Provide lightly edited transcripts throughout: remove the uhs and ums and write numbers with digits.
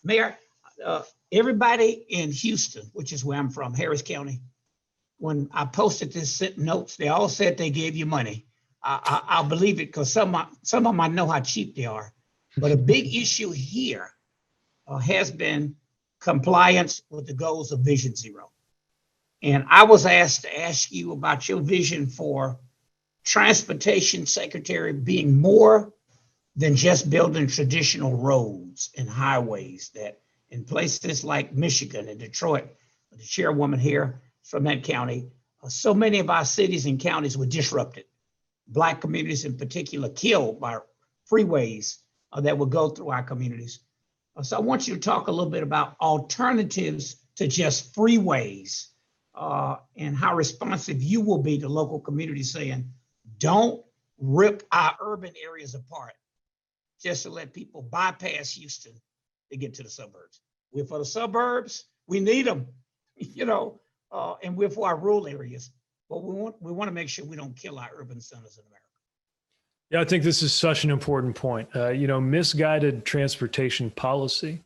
Mayor, uh, everybody in Houston, which is where I'm from, Harris County, when I posted this sent notes, they all said they gave you money. I'll believe it because some of them I know how cheap they are. But a big issue here has been compliance with the goals of Vision Zero. And I was asked to ask you about your vision for transportation secretary being more than just building traditional roads and highways that in places like Michigan and Detroit, the chairwoman here from that county, so many of our cities and counties were disrupted. Black communities in particular killed by freeways that would go through our communities. So I want you to talk a little bit about alternatives to just freeways and how responsive you will be to local communities saying, don't rip our urban areas apart just to let people bypass Houston to get to the suburbs. We're for the suburbs, we need them, and we're for our rural areas, but we want to make sure we don't kill our urban centers in America. Yeah, I think this is such an important point. Misguided transportation policy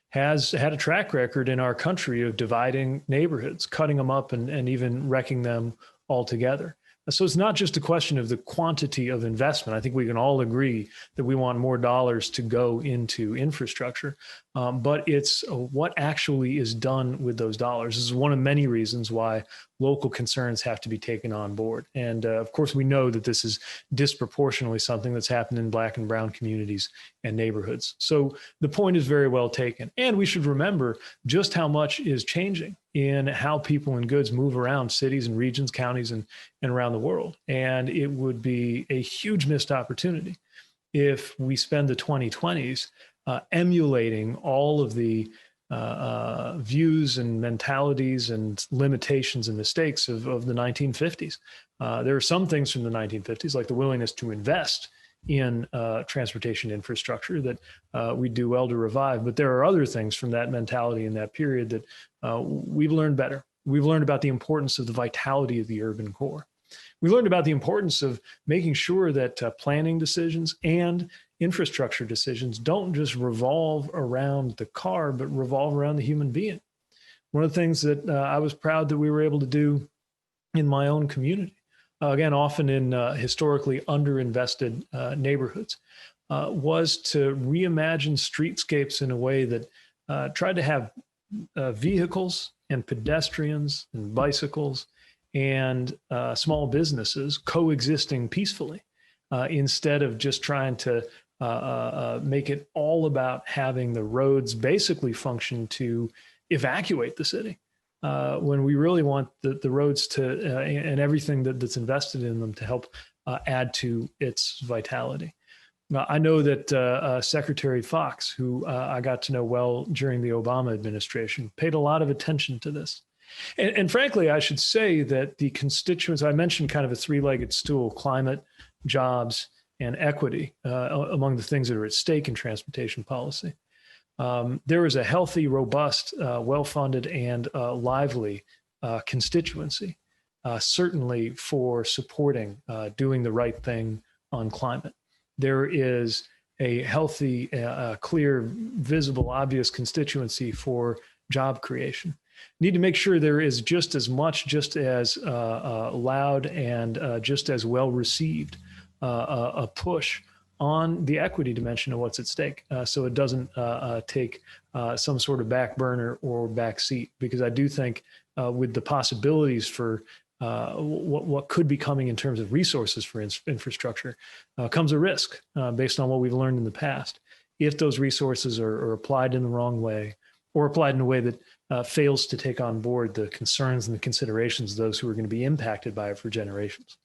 has had a track record in our country of dividing neighborhoods, cutting them up and even wrecking them altogether. So it's not just a question of the quantity of investment. I think we can all agree that we want more dollars to go into infrastructure, but it's what actually is done with those dollars. This is one of many reasons why local concerns have to be taken on board. And of course, we know that this is disproportionately something that's happened in Black and brown communities and neighborhoods. So the point is very well taken. And we should remember just how much is changing in how people and goods move around cities and regions, counties, and around the world. And it would be a huge missed opportunity if we spend the 2020s emulating all of the views and mentalities and limitations and mistakes of the 1950s. There are some things from the 1950s, like the willingness to invest in transportation infrastructure that we do well to revive. But there are other things from that mentality in that period that we've learned better. We've learned about the importance of the vitality of the urban core. We learned about the importance of making sure that planning decisions and infrastructure decisions don't just revolve around the car, but revolve around the human being. One of the things that I was proud that we were able to do in my own community, again, often in historically underinvested neighborhoods, was to reimagine streetscapes in a way that tried to have vehicles and pedestrians and bicycles and small businesses coexisting peacefully instead of just trying to make it all about having the roads basically function to evacuate the city. When we really want the roads to and everything that's invested in them to help add to its vitality. I know that Secretary Fox, who I got to know well during the Obama administration, paid a lot of attention to this. And frankly, I should say that the constituents, I mentioned kind of a three-legged stool: climate, jobs, and equity among the things that are at stake in transportation policy. There is a healthy, robust, well-funded, and lively constituency, certainly for supporting doing the right thing on climate. There is a healthy, clear, visible, obvious constituency for job creation. Need to make sure there is just as much, just as loud and just as well received a push on the equity dimension of what's at stake, so it doesn't take some sort of back burner or back seat. Because I do think with the possibilities for what could be coming in terms of resources for infrastructure comes a risk based on what we've learned in the past. If those resources are applied in the wrong way, or applied in a way that fails to take on board the concerns and the considerations of those who are going to be impacted by it for generations.